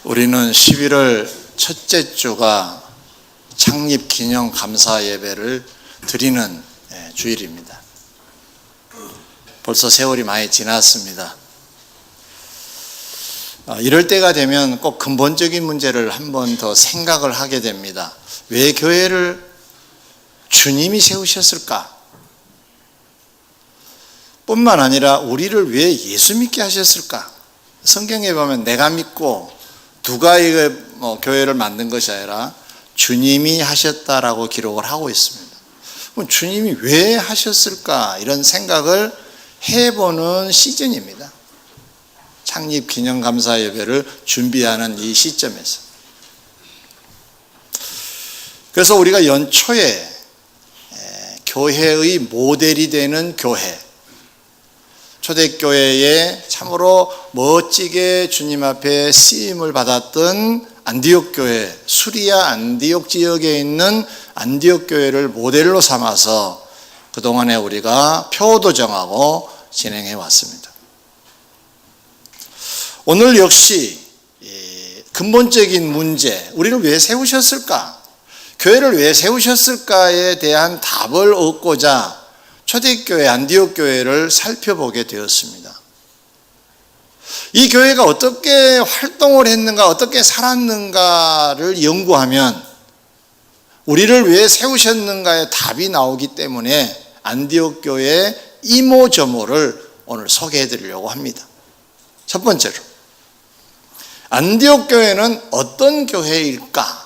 우리는 11월 첫째 주가 창립 기념 감사 예배를 드리는 주일입니다. 벌써 세월이 많이 지났습니다. 이럴 때가 되면 꼭 근본적인 문제를 한 번 더 생각을 하게 됩니다. 왜 교회를 주님이 세우셨을까? 뿐만 아니라 우리를 왜 예수 믿게 하셨을까? 성경에 보면 내가 믿고 누가 교회를 만든 것이 아니라 주님이 하셨다라고 기록을 하고 있습니다. 그럼 주님이 왜 하셨을까? 이런 생각을 해보는 시즌입니다. 창립 기념 감사 예배를 준비하는 이 시점에서. 그래서 우리가 연초에 교회의 모델이 되는 교회, 초대교회에 참으로 멋지게 주님 앞에 쓰임을 받았던 안디옥 교회, 수리아 안디옥 지역에 있는 안디옥 교회를 모델로 삼아서 그동안에 우리가 표도 정하고 진행해 왔습니다. 오늘 역시 근본적인 문제, 우리를 왜 세우셨을까? 교회를 왜 세우셨을까에 대한 답을 얻고자 초대교회 안디옥 교회를 살펴보게 되었습니다. 이 교회가 어떻게 활동을 했는가, 어떻게 살았는가를 연구하면 우리를 왜 세우셨는가의 답이 나오기 때문에 안디옥 교회의 이모저모를 오늘 소개해 드리려고 합니다. 첫 번째로, 안디옥 교회는 어떤 교회일까?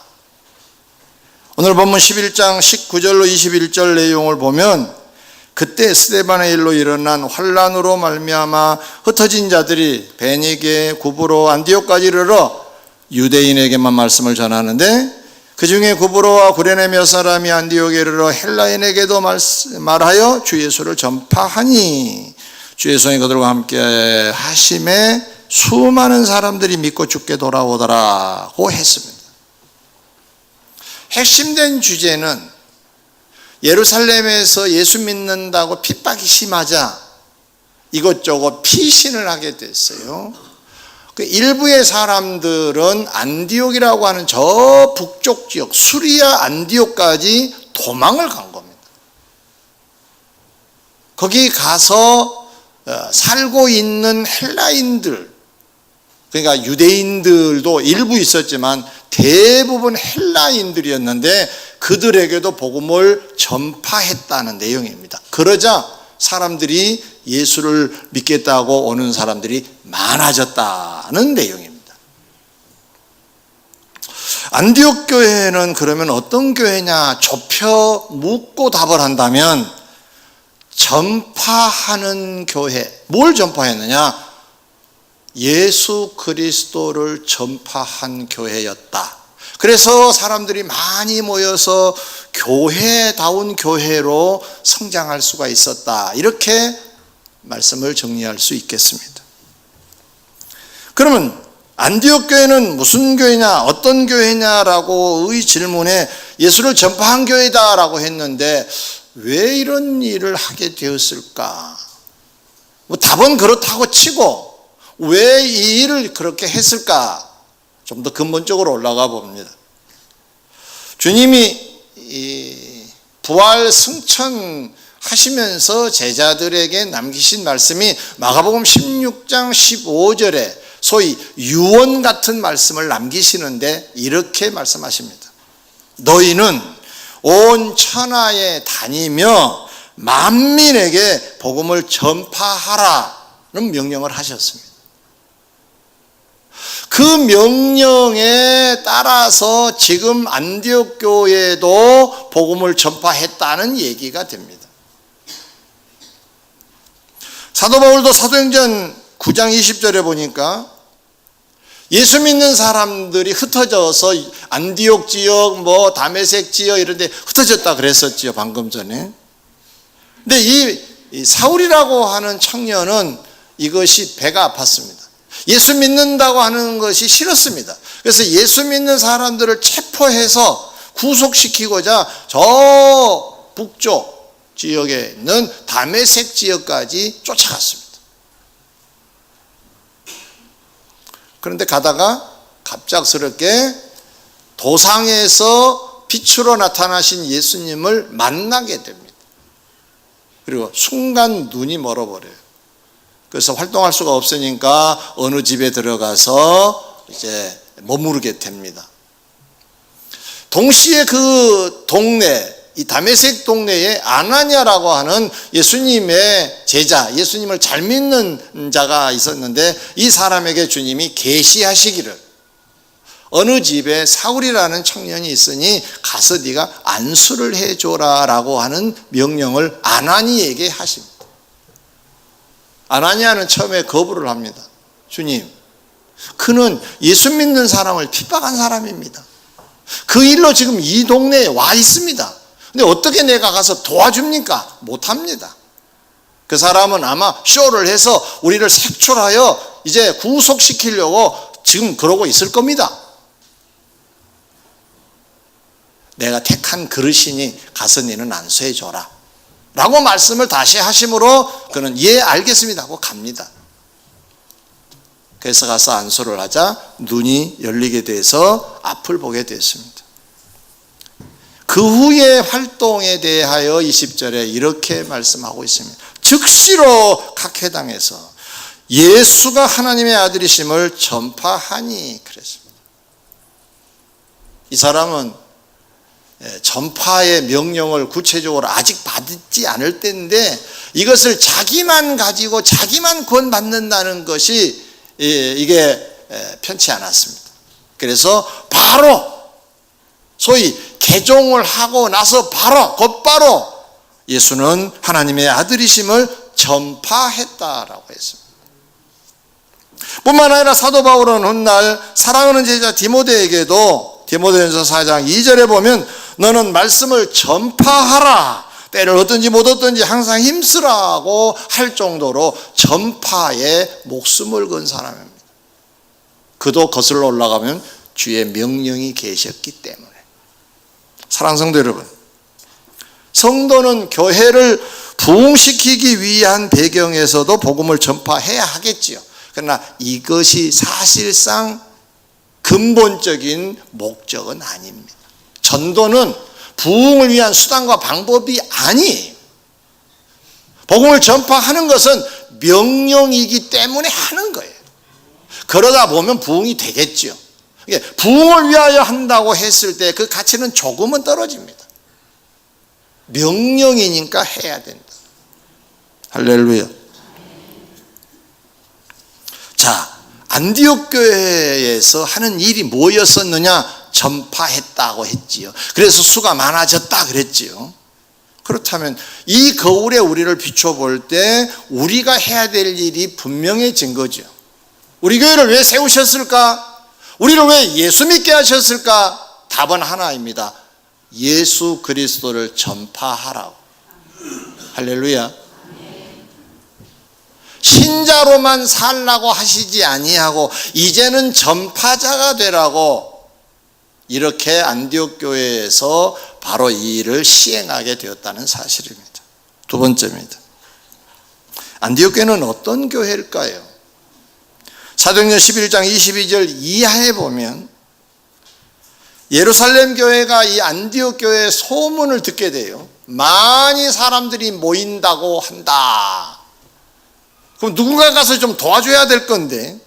오늘 본문 11장 19절로 21절 내용을 보면 그때 스데반의 일로 일어난 환란으로 말미암아 흩어진 자들이 베니게, 구브로, 안디옥까지 이르러 유대인에게만 말씀을 전하는데 그 중에 구브로와 구레네 몇 사람이 안디옥에 이르러 헬라인에게도 말하여 주 예수를 전파하니 주 예수의 그들과 함께 하심에 수많은 사람들이 믿고 주께 돌아오더라고 했습니다. 핵심된 주제는 예루살렘에서 예수 믿는다고 핍박이 심하자 이것저것 피신을 하게 됐어요. 그 일부의 사람들은 안디옥이라고 하는 저 북쪽 지역 수리아 안디옥까지 도망을 간 겁니다. 거기 가서 살고 있는 헬라인들, 그러니까 유대인들도 일부 있었지만 대부분 헬라인들이었는데 그들에게도 복음을 전파했다는 내용입니다. 그러자 사람들이 예수를 믿겠다고 오는 사람들이 많아졌다는 내용입니다. 안디옥 교회는 그러면 어떤 교회냐? 좁혀 묻고 답을 한다면 전파하는 교회. 뭘 전파했느냐? 예수 그리스도를 전파한 교회였다. 그래서 사람들이 많이 모여서 교회다운 교회로 성장할 수가 있었다. 이렇게 말씀을 정리할 수 있겠습니다. 그러면 안디옥 교회는 무슨 교회냐, 어떤 교회냐라고의 질문에 예수를 전파한 교회다라고 했는데 왜 이런 일을 하게 되었을까? 답은 그렇다고 치고 왜 이 일을 그렇게 했을까? 좀 더 근본적으로 올라가 봅니다. 주님이 부활 승천하시면서 제자들에게 남기신 말씀이 마가복음 16장 15절에 소위 유언 같은 말씀을 남기시는데 이렇게 말씀하십니다. 너희는 온 천하에 다니며 만민에게 복음을 전파하라는 명령을 하셨습니다. 그 명령에 따라서 지금 안디옥 교회도 복음을 전파했다는 얘기가 됩니다. 사도 바울도 사도행전 9장 20절에 보니까 예수 믿는 사람들이 흩어져서 안디옥 지역, 다메섹 지역 이런 데 흩어졌다 그랬었지요, 방금 전에. 근데 이 사울이라고 하는 청년은 이것이 배가 아팠습니다. 예수 믿는다고 하는 것이 싫었습니다. 그래서 예수 믿는 사람들을 체포해서 구속시키고자 저 북쪽 지역에 있는 다메섹 지역까지 쫓아갔습니다. 그런데 가다가 갑작스럽게 도상에서 빛으로 나타나신 예수님을 만나게 됩니다. 그리고 순간 눈이 멀어버려요. 그래서 활동할 수가 없으니까 어느 집에 들어가서 이제 머무르게 됩니다. 동시에 그 동네, 이 다메섹 동네에 아나니아라고 하는 예수님의 제자, 예수님을 잘 믿는 자가 있었는데 이 사람에게 주님이 계시하시기를 어느 집에 사울이라는 청년이 있으니 가서 네가 안수를 해줘라 라고 하는 명령을 아나니에게 하십니다. 아나니아는 처음에 거부를 합니다. 주님, 그는 예수 믿는 사람을 핍박한 사람입니다. 그 일로 지금 이 동네에 와 있습니다. 근데 어떻게 내가 가서 도와줍니까? 못합니다. 그 사람은 아마 쇼를 해서 우리를 색출하여 이제 구속시키려고 지금 그러고 있을 겁니다. 내가 택한 그릇이니 가서 너는 안수해 줘라 라고 말씀을 다시 하심으로 그는 예 알겠습니다 하고 갑니다. 그래서 가서 안수를 하자 눈이 열리게 돼서 앞을 보게 됐습니다. 그 후의 활동에 대하여 20절에 이렇게 말씀하고 있습니다. 즉시로 각 회당에서 예수가 하나님의 아들이심을 전파하니 그랬습니다. 이 사람은 전파의 명령을 구체적으로 아직 받지 않을 때인데 이것을 자기만 가지고 자기만 구원받는다는 것이 이게 편치 않았습니다. 그래서 바로 소위 개종을 하고 나서 곧바로 예수는 하나님의 아들이심을 전파했다라고 했습니다. 뿐만 아니라 사도 바울은 훗날 사랑하는 제자 디모데에게도 디모데전서 4장 2절에 보면 너는 말씀을 전파하라. 때를 얻든지 못 얻든지 항상 힘쓰라고 할 정도로 전파에 목숨을 건 사람입니다. 그도 거슬러 올라가면 주의 명령이 계셨기 때문에. 사랑하는 성도 여러분, 성도는 교회를 부흥시키기 위한 배경에서도 복음을 전파해야 하겠지요. 그러나 이것이 사실상 근본적인 목적은 아닙니다. 전도는 부흥을 위한 수단과 방법이 아니에요. 복음을 전파하는 것은 명령이기 때문에 하는 거예요. 그러다 보면 부흥이 되겠죠. 부흥을 위하여 한다고 했을 때 그 가치는 조금은 떨어집니다. 명령이니까 해야 된다. 할렐루야. 자, 안디옥 교회에서 하는 일이 뭐였었느냐? 전파했다고 했지요. 그래서 수가 많아졌다 그랬지요. 그렇다면 이 거울에 우리를 비춰볼 때 우리가 해야 될 일이 분명해진 거죠. 우리 교회를 왜 세우셨을까? 우리를 왜 예수 믿게 하셨을까? 답은 하나입니다. 예수 그리스도를 전파하라고. 할렐루야. 신자로만 살라고 하시지 아니하고 이제는 전파자가 되라고 이렇게 안디옥 교회에서 바로 이 일을 시행하게 되었다는 사실입니다. 두 번째입니다. 안디옥 교회는 어떤 교회일까요? 사도행전 11장 22절 이하에 보면 예루살렘 교회가 이 안디옥 교회의 소문을 듣게 돼요. 많이 사람들이 모인다고 한다. 그럼 누군가 가서 좀 도와줘야 될 건데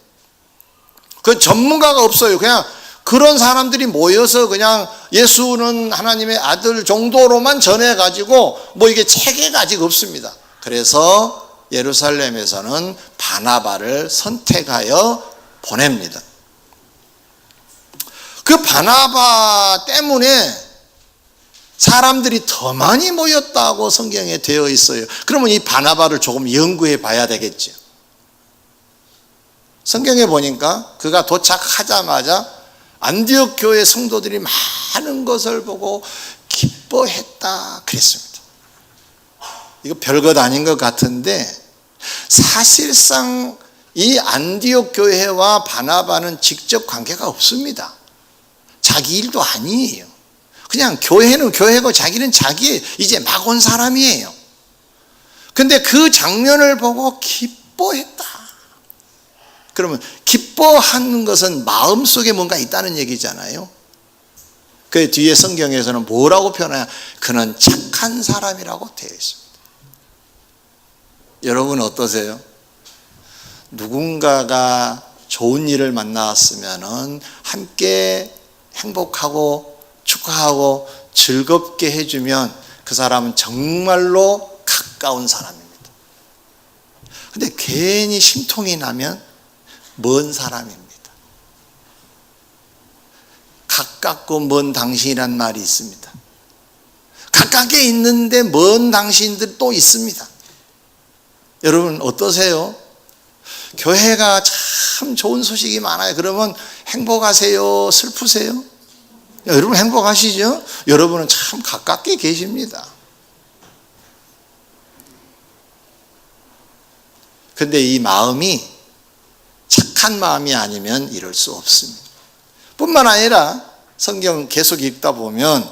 그 전문가가 없어요. 그냥 그런 사람들이 모여서 그냥 예수는 하나님의 아들 정도로만 전해가지고 뭐 이게 체계가 아직 없습니다. 그래서 예루살렘에서는 바나바를 선택하여 보냅니다. 그 바나바 때문에 사람들이 더 많이 모였다고 성경에 되어 있어요. 그러면 이 바나바를 조금 연구해 봐야 되겠죠. 성경에 보니까 그가 도착하자마자 안디옥 교회 성도들이 많은 것을 보고 기뻐했다 그랬습니다. 이거 별것 아닌 것 같은데 사실상 이 안디옥 교회와 바나바는 직접 관계가 없습니다. 자기 일도 아니에요. 그냥 교회는 교회고 자기는 자기 이제 막 온 사람이에요. 근데 그 장면을 보고 기뻐했다. 그러면 기뻐하는 것은 마음속에 뭔가 있다는 얘기잖아요. 그 뒤에 성경에서는 뭐라고 표현해요? 그는 착한 사람이라고 되어 있습니다. 여러분 어떠세요? 누군가가 좋은 일을 만났으면 함께 행복하고 축하하고 즐겁게 해주면 그 사람은 정말로 가까운 사람입니다. 근데 괜히 심통이 나면 먼 사람입니다. 가깝고 먼 당신이란 말이 있습니다. 가깝게 있는데 먼 당신들 또 있습니다. 여러분 어떠세요? 교회가 참 좋은 소식이 많아요. 그러면 행복하세요? 슬프세요? 여러분 행복하시죠? 여러분은 참 가깝게 계십니다. 근데 이 마음이 착한 마음이 아니면 이럴 수 없습니다. 뿐만 아니라 성경 계속 읽다 보면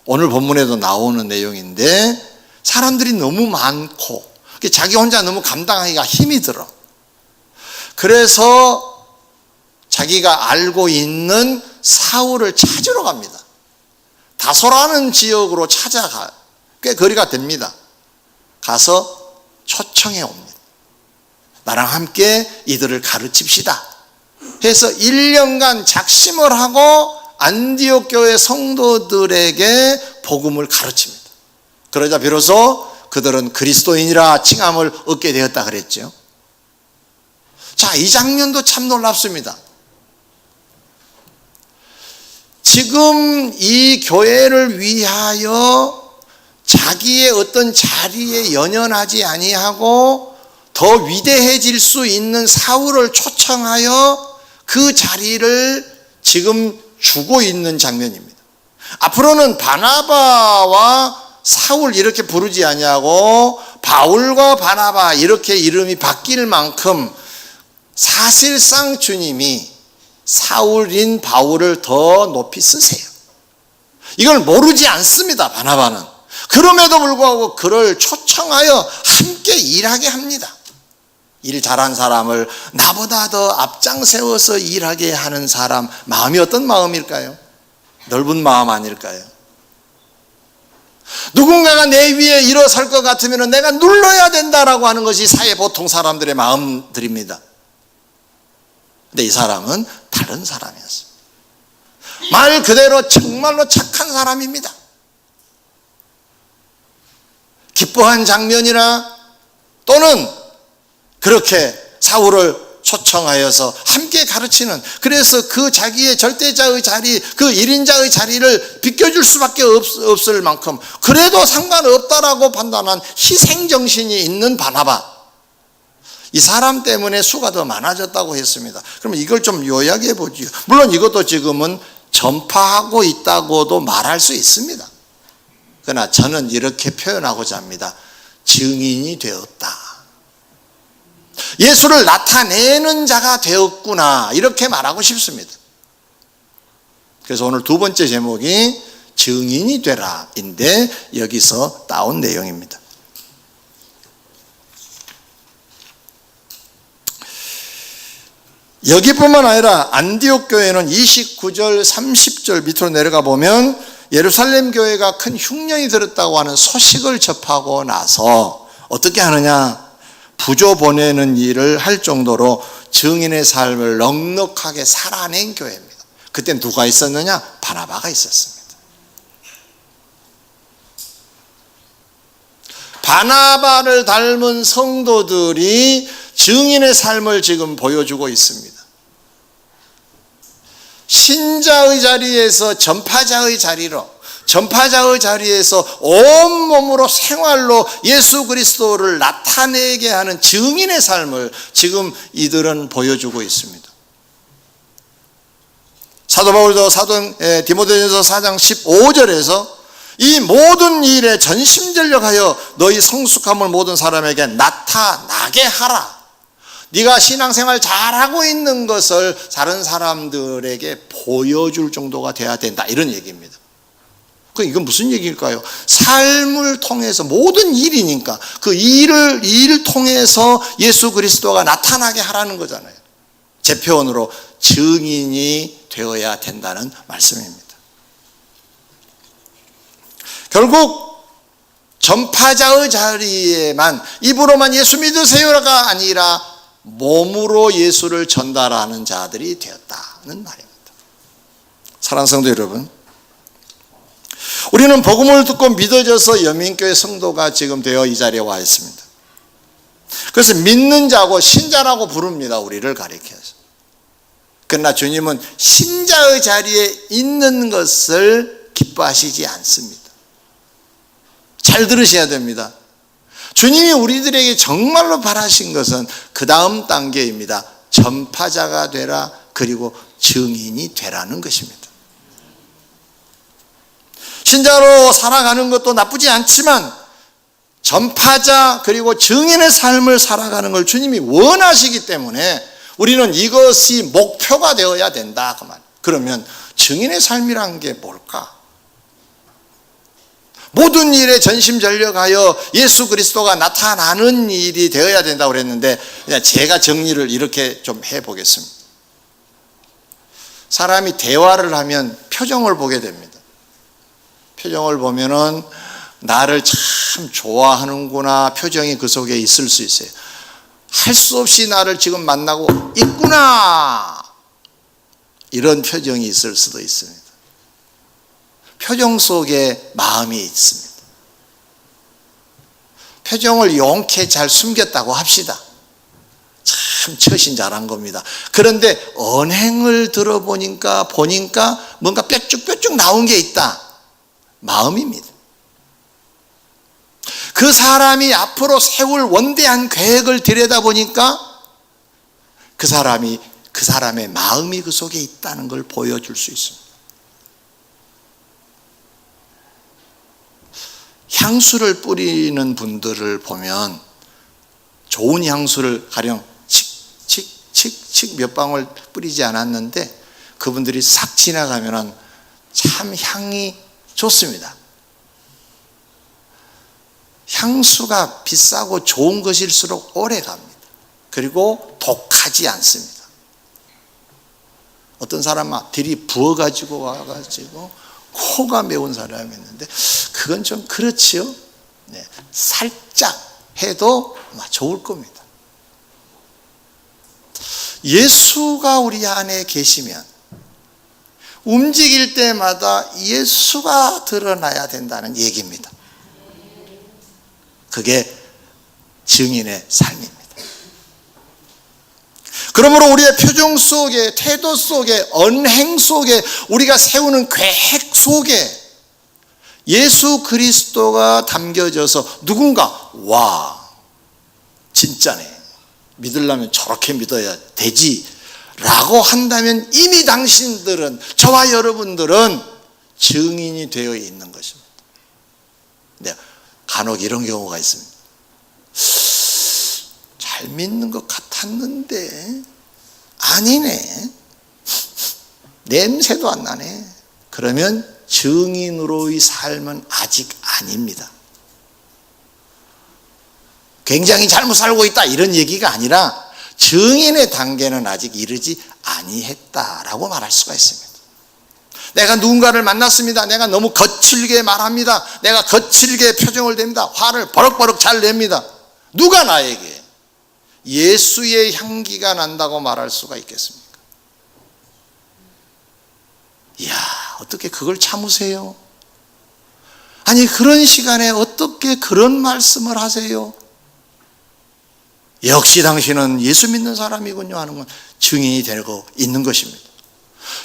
오늘 본문에도 나오는 내용인데 사람들이 너무 많고 자기 혼자 너무 감당하기가 힘이 들어. 그래서 자기가 알고 있는 사울을 찾으러 갑니다. 다소라는 지역으로 찾아가 꽤 거리가 됩니다. 가서 초청해 옵니다. 나랑 함께 이들을 가르칩시다 해서 1년간 작심을 하고 안디옥 교회 성도들에게 복음을 가르칩니다. 그러자 비로소 그들은 그리스도인이라 칭함을 얻게 되었다 그랬죠. 자, 이 장면도 참 놀랍습니다. 지금 이 교회를 위하여 자기의 어떤 자리에 연연하지 아니하고 더 위대해질 수 있는 사울을 초청하여 그 자리를 지금 주고 있는 장면입니다. 앞으로는 바나바와 사울 이렇게 부르지 아니하고 바울과 바나바 이렇게 이름이 바뀔 만큼 사실상 주님이 사울인 바울을 더 높이 쓰세요. 이걸 모르지 않습니다. 바나바는. 그럼에도 불구하고 그를 초청하여 함께 일하게 합니다. 일 잘한 사람을 나보다 더 앞장 세워서 일하게 하는 사람 마음이 어떤 마음일까요? 넓은 마음 아닐까요? 누군가가 내 위에 일어설 것 같으면 내가 눌러야 된다라고 하는 것이 사회 보통 사람들의 마음들입니다. 근데 이 사람은 다른 사람이었어요. 말 그대로 정말로 착한 사람입니다. 기뻐한 장면이나 또는 그렇게 사울을 초청하여서 함께 가르치는, 그래서 그 자기의 절대자의 자리, 그 1인자의 자리를 비껴줄 수밖에 없을 만큼 그래도 상관없다라고 판단한 희생정신이 있는 바나바, 이 사람 때문에 수가 더 많아졌다고 했습니다. 그러면 이걸 좀 요약해 보지요. 물론 이것도 지금은 전파하고 있다고도 말할 수 있습니다. 그러나 저는 이렇게 표현하고자 합니다. 증인이 되었다. 예수를 나타내는 자가 되었구나, 이렇게 말하고 싶습니다. 그래서 오늘 두 번째 제목이 증인이 되라인데 여기서 따온 내용입니다. 여기뿐만 아니라 안디옥 교회는 29절 30절 밑으로 내려가 보면 예루살렘 교회가 큰 흉년이 들었다고 하는 소식을 접하고 나서 어떻게 하느냐, 부조 보내는 일을 할 정도로 증인의 삶을 넉넉하게 살아낸 교회입니다. 그때 누가 있었느냐? 바나바가 있었습니다. 바나바를 닮은 성도들이 증인의 삶을 지금 보여주고 있습니다. 신자의 자리에서 전파자의 자리로, 전파자의 자리에서 온몸으로 생활로 예수 그리스도를 나타내게 하는 증인의 삶을 지금 이들은 보여주고 있습니다. 사도 바울도 디모데전서 4장 15절에서 이 모든 일에 전심전력하여 너희 성숙함을 모든 사람에게 나타나게 하라. 네가 신앙생활 잘하고 있는 것을 다른 사람들에게 보여줄 정도가 돼야 된다, 이런 얘기입니다. 이건 무슨 얘기일까요? 삶을 통해서, 모든 일이니까 그 일을 통해서 예수 그리스도가 나타나게 하라는 거잖아요. 제 표현으로 증인이 되어야 된다는 말씀입니다. 결국 전파자의 자리에만, 입으로만 예수 믿으세요가 아니라 몸으로 예수를 전달하는 자들이 되었다는 말입니다. 사랑하는 성도 여러분, 우리는 복음을 듣고 믿어져서 여민교회 성도가 지금 되어 이 자리에 와 있습니다. 그래서 믿는 자고 신자라고 부릅니다. 우리를 가리켜서. 그러나 주님은 신자의 자리에 있는 것을 기뻐하시지 않습니다. 잘 들으셔야 됩니다. 주님이 우리들에게 정말로 바라신 것은 그 다음 단계입니다. 전파자가 되라, 그리고 증인이 되라는 것입니다. 신자로 살아가는 것도 나쁘지 않지만 전파자 그리고 증인의 삶을 살아가는 걸 주님이 원하시기 때문에 우리는 이것이 목표가 되어야 된다 그 말. 그러면 증인의 삶이란 게 뭘까? 모든 일에 전심전력하여 예수 그리스도가 나타나는 일이 되어야 된다고 그랬는데, 그냥 제가 정리를 이렇게 좀 해보겠습니다. 사람이 대화를 하면 표정을 보게 됩니다. 표정을 보면은 나를 참 좋아하는구나 표정이 그 속에 있을 수 있어요. 할 수 없이 나를 지금 만나고 있구나 이런 표정이 있을 수도 있습니다. 표정 속에 마음이 있습니다. 표정을 용케 잘 숨겼다고 합시다. 참 처신 잘한 겁니다. 그런데 언행을 들어보니까 뭔가 뾰족뾰족 나온 게 있다. 마음입니다. 그 사람이 앞으로 세울 원대한 계획을 들여다보니까 그 사람의 마음이 그 속에 있다는 걸 보여줄 수 있습니다. 향수를 뿌리는 분들을 보면 좋은 향수를 가령 칙칙칙칙 몇 방울 뿌리지 않았는데 그분들이 싹 지나가면 참 향이 좋습니다. 향수가 비싸고 좋은 것일수록 오래 갑니다. 그리고 독하지 않습니다. 어떤 사람은 들이 부어가지고 와가지고 코가 매운 사람이 있는데 그건 좀 그렇지요. 네, 살짝 해도 좋을 겁니다. 예수가 우리 안에 계시면 움직일 때마다 예수가 드러나야 된다는 얘기입니다. 그게 증인의 삶입니다. 그러므로 우리의 표정 속에, 태도 속에, 언행 속에, 우리가 세우는 계획 속에 예수 그리스도가 담겨져서 누군가 와 진짜네, 믿으려면 저렇게 믿어야 되지 라고 한다면 이미 당신들은, 저와 여러분들은 증인이 되어 있는 것입니다. 네, 간혹 이런 경우가 있습니다. 잘 믿는 것 같았는데 아니네, 냄새도 안 나네. 그러면 증인으로의 삶은 아직 아닙니다. 굉장히 잘못 살고 있다 이런 얘기가 아니라 증인의 단계는 아직 이르지 아니했다라고 말할 수가 있습니다. 내가 누군가를 만났습니다. 내가 너무 거칠게 말합니다. 내가 거칠게 표정을 댑니다. 화를 버럭버럭 잘 냅니다. 누가 나에게 예수의 향기가 난다고 말할 수가 있겠습니까? 이야, 어떻게 그걸 참으세요? 아니, 그런 시간에 어떻게 그런 말씀을 하세요? 역시 당신은 예수 믿는 사람이군요 하는 건 증인이 되고 있는 것입니다.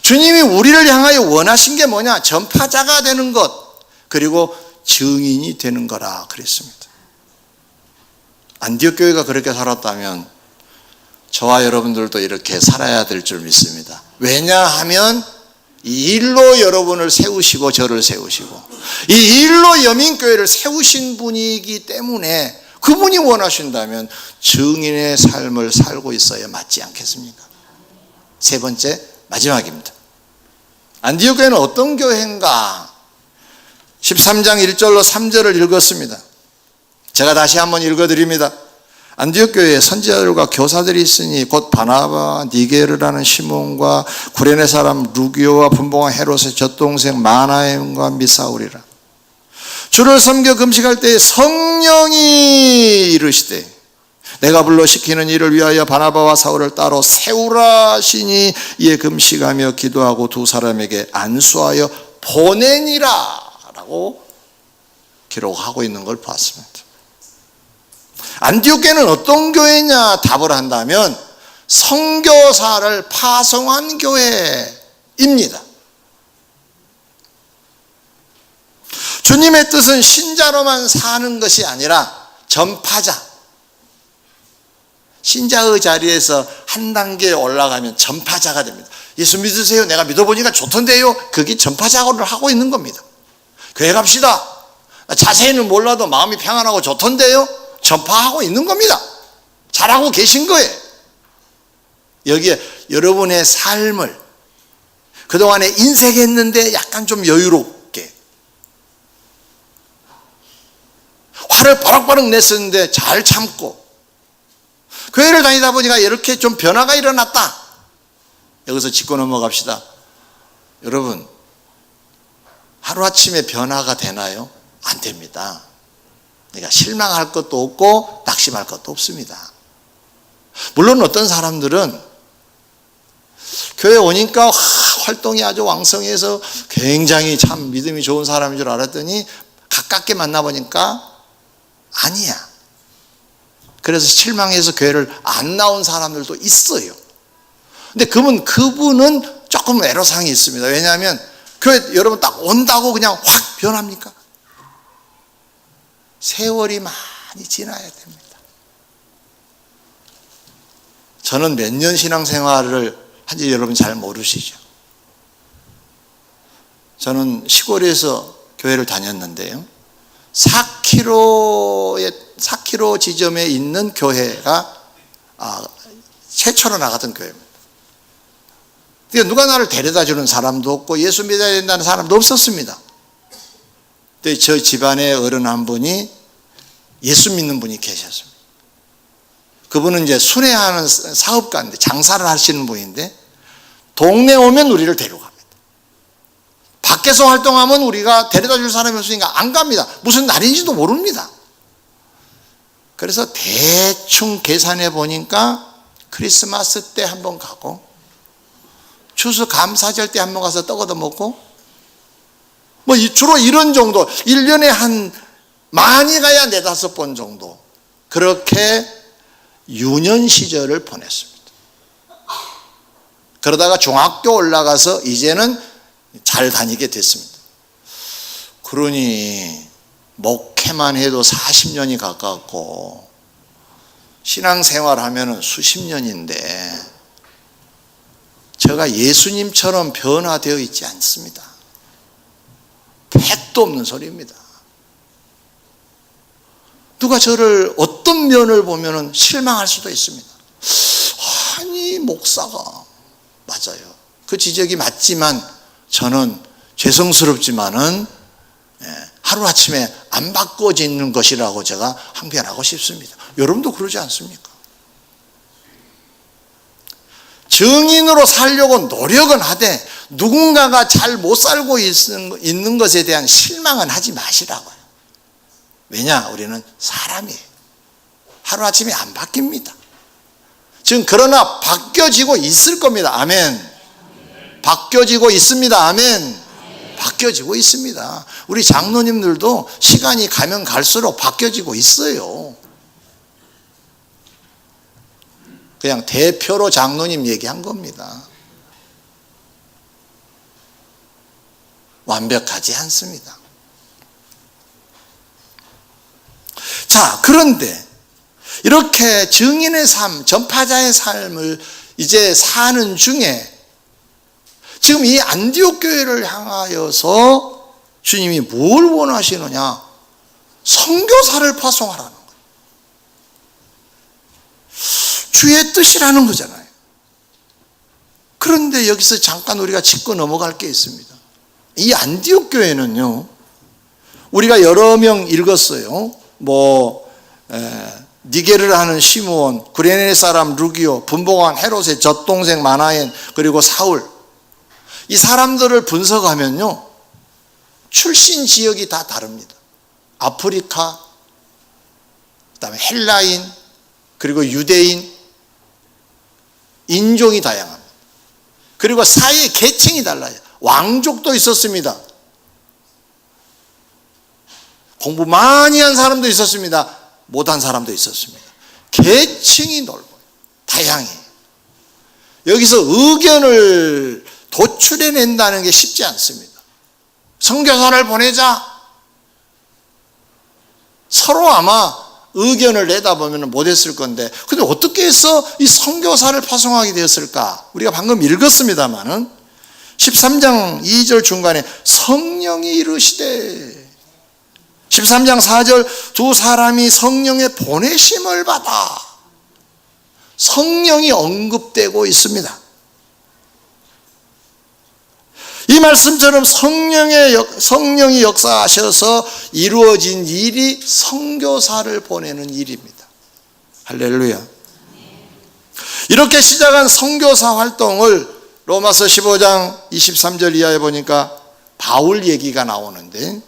주님이 우리를 향하여 원하신 게 뭐냐? 전파자가 되는 것, 그리고 증인이 되는 거라 그랬습니다. 안디옥 교회가 그렇게 살았다면 저와 여러분들도 이렇게 살아야 될 줄 믿습니다. 왜냐하면 이 일로 여러분을 세우시고 저를 세우시고 이 일로 여민교회를 세우신 분이기 때문에 그분이 원하신다면 증인의 삶을 살고 있어야 맞지 않겠습니까? 세 번째, 마지막입니다. 안디옥 교회는 어떤 교회인가? 13장 1절로 3절을 읽었습니다. 제가 다시 한번 읽어드립니다. 안디옥 교회에 선지자들과 교사들이 있으니 곧 바나바, 니게르라는 시몬과 구레네 사람 루기오와 분봉한 헤롯의 젖동생 마나엠과 미사울이라. 주를 섬겨 금식할 때에 성령이 이르시되 내가 불러 시키는 일을 위하여 바나바와 사울을 따로 세우라 하시니 이에 금식하며 기도하고 두 사람에게 안수하여 보내니라 라고 기록하고 있는 걸 봤습니다. 안디옥 교회는 어떤 교회냐 답을 한다면 선교사를 파송한 교회입니다. 주님의 뜻은 신자로만 사는 것이 아니라 전파자, 신자의 자리에서 한 단계 올라가면 전파자가 됩니다. 예수 믿으세요? 내가 믿어보니까 좋던데요? 그게 전파작업을 하고 있는 겁니다. 교회 갑시다. 자세히는 몰라도 마음이 평안하고 좋던데요? 전파하고 있는 겁니다. 잘하고 계신 거예요. 여기에 여러분의 삶을 그동안에 인색했는데 약간 좀 여유롭게, 화를 바락바락 냈었는데 잘 참고, 교회를 다니다 보니까 이렇게 좀 변화가 일어났다. 여기서 짚고 넘어갑시다. 여러분, 하루아침에 변화가 되나요? 안 됩니다. 그러니까 실망할 것도 없고 낙심할 것도 없습니다. 물론 어떤 사람들은 교회 오니까 활동이 아주 왕성해서 굉장히 참 믿음이 좋은 사람인 줄 알았더니 가깝게 만나보니까 아니야. 그래서 실망해서 교회를 안 나온 사람들도 있어요. 근데 그분은 조금 애로사항이 있습니다. 왜냐하면 교회 여러분 딱 온다고 그냥 확 변합니까? 세월이 많이 지나야 됩니다. 저는 몇 년 신앙생활을 한지 여러분 잘 모르시죠? 저는 시골에서 교회를 다녔는데요. 4km 지점에 있는 교회가 최초로 나갔던 교회입니다. 그러니까 누가 나를 데려다 주는 사람도 없고 예수 믿어야 된다는 사람도 없었습니다. 근데 저 집안의 어른 한 분이 예수 믿는 분이 계셨습니다. 그분은 이제 순회하는 사업가인데 장사를 하시는 분인데 동네 오면 우리를 데려갑니다. 밖에서 활동하면 우리가 데려다 줄 사람이 없으니까 안 갑니다. 무슨 날인지도 모릅니다. 그래서 대충 계산해 보니까 크리스마스 때 한번 가고 추수 감사절 때 한번 가서 떡 얻어 먹고 뭐 주로 이런 정도, 1년에 한 많이 가야 4-5번 정도 그렇게 유년 시절을 보냈습니다. 그러다가 중학교 올라가서 이제는 잘 다니게 됐습니다. 그러니 목회만 해도 40년이 가깝고 신앙생활 하면은 수십 년인데 제가 예수님처럼 변화되어 있지 않습니다. 택도 없는 소리입니다. 누가 저를 어떤 면을 보면 실망할 수도 있습니다. 아니 목사가 맞아요. 그 지적이 맞지만 저는 죄송스럽지만은 하루아침에 안 바꿔지는 것이라고 제가 항변하고 싶습니다. 여러분도 그러지 않습니까? 증인으로 살려고 노력은 하되 누군가가 잘 못 살고 있는 것에 대한 실망은 하지 마시라고요. 왜냐? 우리는 사람이에요. 하루아침에 안 바뀝니다. 지금 그러나 바뀌어지고 있을 겁니다. 아멘. 바뀌어지고 있습니다. 아멘. 바뀌어지고 있습니다. 우리 장로님들도 시간이 가면 갈수록 바뀌어지고 있어요. 그냥 대표로 장로님 얘기한 겁니다. 완벽하지 않습니다. 자, 그런데 이렇게 증인의 삶, 전파자의 삶을 이제 사는 중에 지금 이 안디옥 교회를 향하여서 주님이 뭘 원하시느냐? 선교사를 파송하라는 거예요. 주의 뜻이라는 거잖아요. 그런데 여기서 잠깐 우리가 짚고 넘어갈 게 있습니다. 이 안디옥 교회는요, 우리가 여러 명 읽었어요. 니게르를 하는 시므온, 구레네 사람 루기오, 분봉한 헤롯의 젖동생 마나엔, 그리고 사울, 이 사람들을 분석하면요, 출신 지역이 다 다릅니다. 아프리카, 그다음에 헬라인, 그리고 유대인, 인종이 다양합니다. 그리고 사회 계층이 달라요. 왕족도 있었습니다. 공부 많이 한 사람도 있었습니다. 못한 사람도 있었습니다. 계층이 넓어요. 다양해요. 여기서 의견을 도출해낸다는 게 쉽지 않습니다. 선교사를 보내자. 서로 아마 의견을 내다 보면 못했을 건데, 근데 어떻게 해서 이 선교사를 파송하게 되었을까? 우리가 방금 읽었습니다마는 13장 2절 중간에 성령이 이르시되, 13장 4절 두 사람이 성령의 보내심을 받아, 성령이 언급되고 있습니다. 이 말씀처럼 성령이 역사하셔서 이루어진 일이 선교사를 보내는 일입니다. 할렐루야. 이렇게 시작한 선교사 활동을 로마서 15장 23절 이하에 보니까 바울 얘기가 나오는데,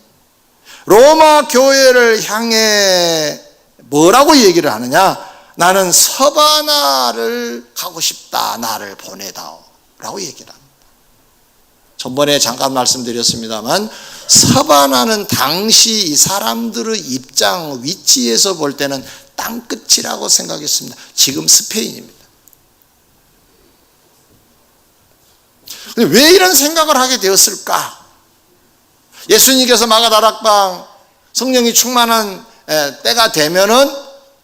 로마 교회를 향해 뭐라고 얘기를 하느냐? 나는 서바나를 가고 싶다. 나를 보내다오. 라고 얘기를 합니다. 전번에 잠깐 말씀드렸습니다만, 서바나는 당시 이 사람들의 입장, 위치에서 볼 때는 땅끝이라고 생각했습니다. 지금 스페인입니다. 근데 왜 이런 생각을 하게 되었을까? 예수님께서 마가다락방 성령이 충만한 때가 되면은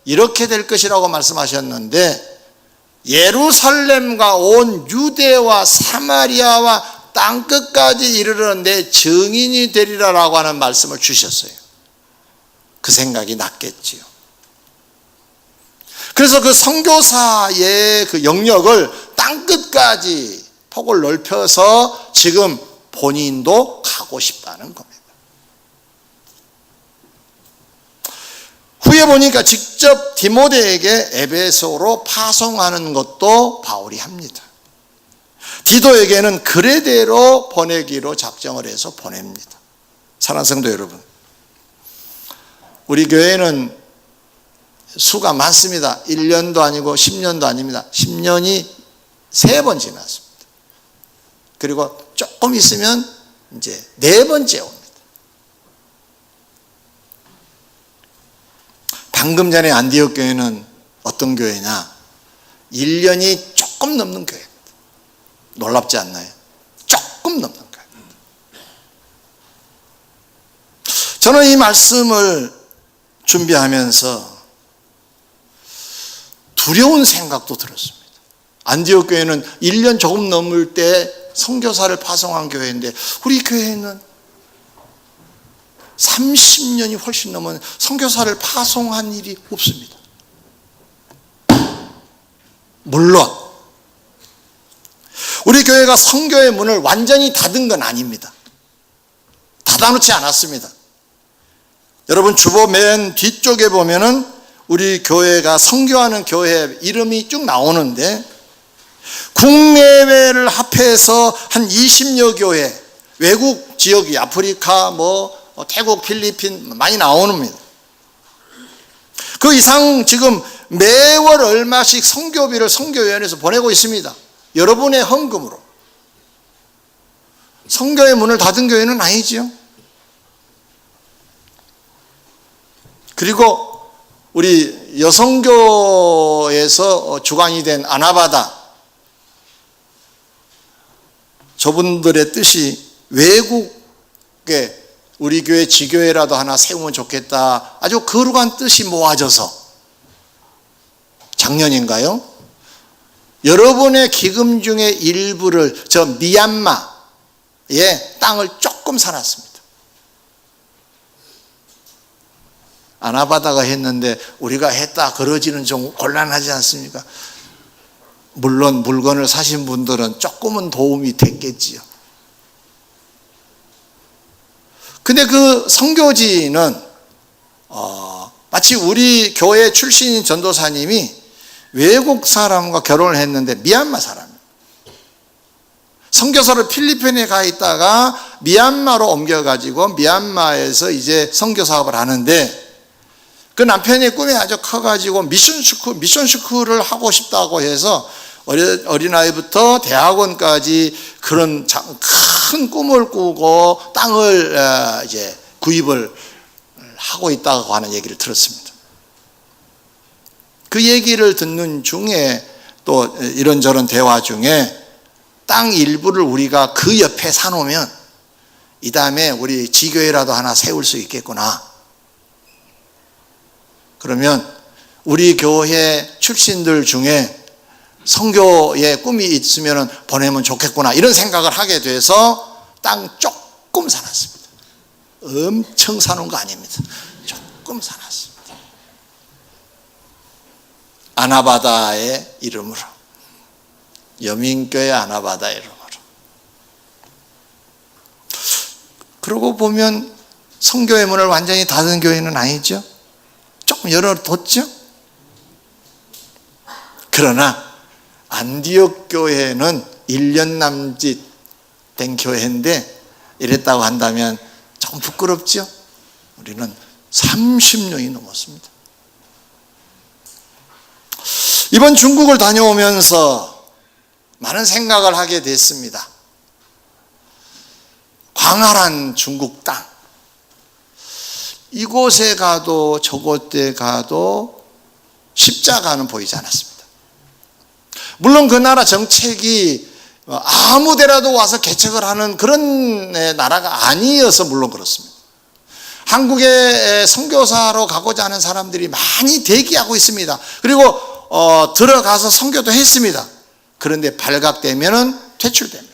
이렇게 될 것이라고 말씀하셨는데, 예루살렘과 온 유대와 사마리아와 땅끝까지 이르러 내 증인이 되리라라고 하는 말씀을 주셨어요. 그 생각이 났겠지요. 그래서 그 선교사의 그 영역을 땅끝까지 폭을 넓혀서 지금 본인도 가고 싶다는 겁니다. 후에 보니까 직접 디모데에게 에베소로 파송하는 것도 바울이 합니다. 디도에게는 그레데로 보내기로 작정을 해서 보냅니다. 사랑하는 성도 여러분, 우리 교회는 수가 많습니다. 1년도 아니고 10년도 아닙니다. 10년이 3번 지났습니다. 그리고 조금 있으면 이제 4번째 옵니다. 방금 전에 안디옥 교회는 어떤 교회냐? 1년이 조금 넘는 교회입니다. 놀랍지 않나요? 조금 넘는 교회입니다. 저는 이 말씀을 준비하면서 두려운 생각도 들었습니다. 안디옥 교회는 1년 조금 넘을 때 선교사를 파송한 교회인데, 우리 교회는 30년이 훨씬 넘은 선교사를 파송한 일이 없습니다. 물론 우리 교회가 선교의 문을 완전히 닫은 건 아닙니다. 닫아놓지 않았습니다. 여러분, 주보 맨 뒤쪽에 보면은 우리 교회가 선교하는 교회 이름이 쭉 나오는데, 국내외를 합해서 한 20여 교회, 외국 지역이 아프리카, 태국, 필리핀 많이 나오는입니다. 그 이상 지금 매월 얼마씩 선교비를 선교위원회에서 보내고 있습니다. 여러분의 헌금으로. 선교의 문을 닫은 교회는 아니지요. 그리고 우리 여성교에서 주관이 된 아나바다, 저분들의 뜻이 외국에 우리 교회 지교회라도 하나 세우면 좋겠다. 아주 거룩한 뜻이 모아져서 작년인가요? 여러분의 기금 중에 일부를 저 미얀마에 땅을 조금 사놨습니다. 아나바다가 했는데 우리가 했다 그러지는 좀 곤란하지 않습니까? 물론 물건을 사신 분들은 조금은 도움이 됐겠지요. 근데 그 선교지는 마치 우리 교회 출신인 전도사님이 외국 사람과 결혼을 했는데 미얀마 사람이에요. 선교사로 필리핀에 가 있다가 미얀마로 옮겨가지고 미얀마에서 이제 선교 사업을 하는데 그 남편의 꿈이 아주 커가지고 미션 스쿨을 하고 싶다고 해서 어린아이부터 대학원까지 그런 큰 꿈을 꾸고 땅을 이제 구입을 하고 있다고 하는 얘기를 들었습니다. 그 얘기를 듣는 중에 또 이런저런 대화 중에 땅 일부를 우리가 그 옆에 사놓으면 이 다음에 우리 지교회라도 하나 세울 수 있겠구나. 그러면 우리 교회 출신들 중에 선교의 꿈이 있으면 보내면 좋겠구나 이런 생각을 하게 돼서 땅 조금 사놨습니다. 엄청 사놓은 거 아닙니다. 조금 사놨습니다. 아나바다의 이름으로, 여민교회 아나바다 이름으로. 그러고 보면 선교의 문을 완전히 닫은 교회는 아니죠. 조금 열어뒀죠. 그러나 안디옥 교회는 1년 남짓 된 교회인데 이랬다고 한다면 조금 부끄럽죠. 우리는 30년이 넘었습니다. 이번 중국을 다녀오면서 많은 생각을 하게 됐습니다. 광활한 중국 땅, 이곳에 가도 저곳에 가도 십자가는 보이지 않았습니다. 물론 그 나라 정책이 아무 데라도 와서 개척을 하는 그런 나라가 아니어서 물론 그렇습니다. 한국에 선교사로 가고자 하는 사람들이 많이 대기하고 있습니다. 그리고 들어가서 선교도 했습니다. 그런데 발각되면은 퇴출됩니다.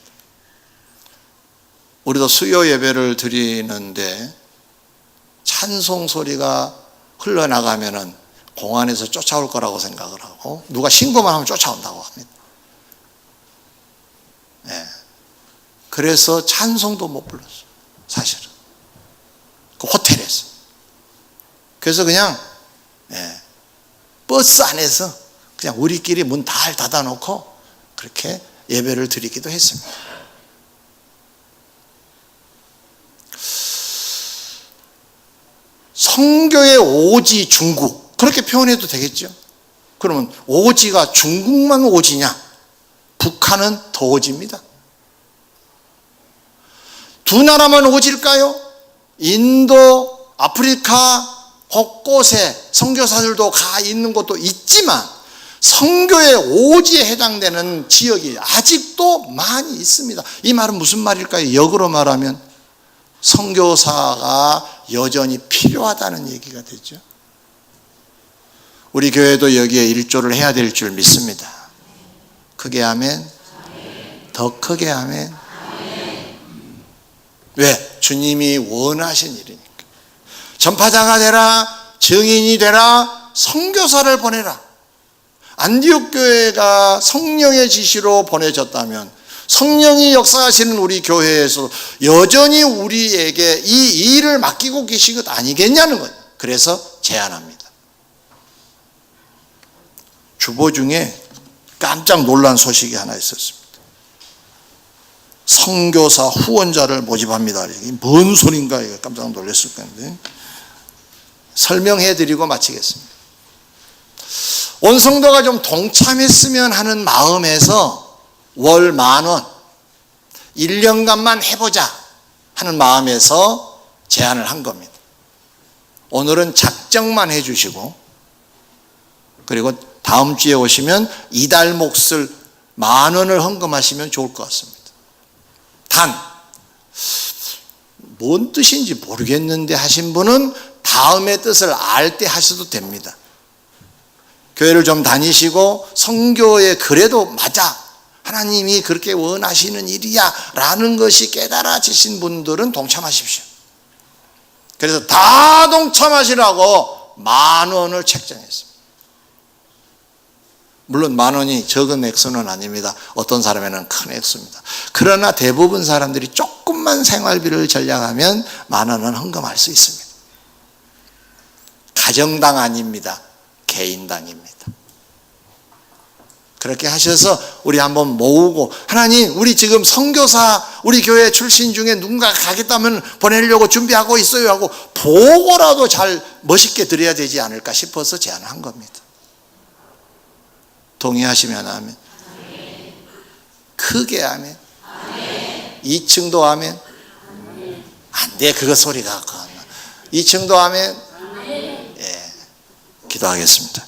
우리도 수요 예배를 드리는데 찬송 소리가 흘러나가면은 공안에서 쫓아올 거라고 생각을 하고 누가 신고만 하면 쫓아온다고 합니다. 네. 그래서 찬송도 못 불렀어요. 사실은 그 호텔에서. 그래서 그냥 버스 안에서 그냥 우리끼리 문 다 닫아놓고 그렇게 예배를 드리기도 했습니다. 선교의 오지 중국, 그렇게 표현해도 되겠죠. 그러면 오지가 중국만 오지냐? 북한은 더 오지입니다. 두 나라만 오질까요? 인도, 아프리카 곳곳에 선교사들도 가 있는 곳도 있지만 선교의 오지에 해당되는 지역이 아직도 많이 있습니다. 이 말은 무슨 말일까요? 역으로 말하면 선교사가 여전히 필요하다는 얘기가 되죠. 우리 교회도 여기에 일조를 해야 될 줄 믿습니다. 크게 아멘. 더 크게 아멘. 왜? 주님이 원하신 일이니까. 전파자가 되라, 증인이 되라, 선교사를 보내라. 안디옥 교회가 성령의 지시로 보내졌다면 성령이 역사하시는 우리 교회에서 여전히 우리에게 이 일을 맡기고 계신 것 아니겠냐는 거예요. 그래서 제안합니다. 주보 중에 깜짝 놀란 소식이 하나 있었습니다. 선교사 후원자를 모집합니다. 이게 뭔 소린가 이거 깜짝 놀랐을 건데 설명해 드리고 마치겠습니다. 온 성도가 좀 동참했으면 하는 마음에서 월 10,000원 1년간만 해보자 하는 마음에서 제안을 한 겁니다. 오늘은 작정만 해주시고 그리고 다음 주에 오시면 이달 몫을 10,000원을 헌금하시면 좋을 것 같습니다. 단, 뭔 뜻인지 모르겠는데 하신 분은 다음의 뜻을 알 때 하셔도 됩니다. 교회를 좀 다니시고 선교에 그래도 맞아, 하나님이 그렇게 원하시는 일이야 라는 것이 깨달아지신 분들은 동참하십시오. 그래서 다 동참하시라고 10,000원을 책정했습니다. 물론 10,000원이 적은 액수는 아닙니다. 어떤 사람에는 큰 액수입니다. 그러나 대부분 사람들이 조금만 생활비를 절약하면 10,000원은 헌금할 수 있습니다. 가정당 아닙니다. 개인당입니다. 그렇게 하셔서 우리 한번 모으고, 하나님 우리 지금 선교사 우리 교회 출신 중에 누군가 가겠다면 보내려고 준비하고 있어요 하고 보고라도 잘 멋있게 드려야 되지 않을까 싶어서 제안한 겁니다. 동의하시면 아멘. 크게 아멘. 2층도 아멘. 안 돼, 그거 소리가 2층도 아멘. 예, 기도하겠습니다.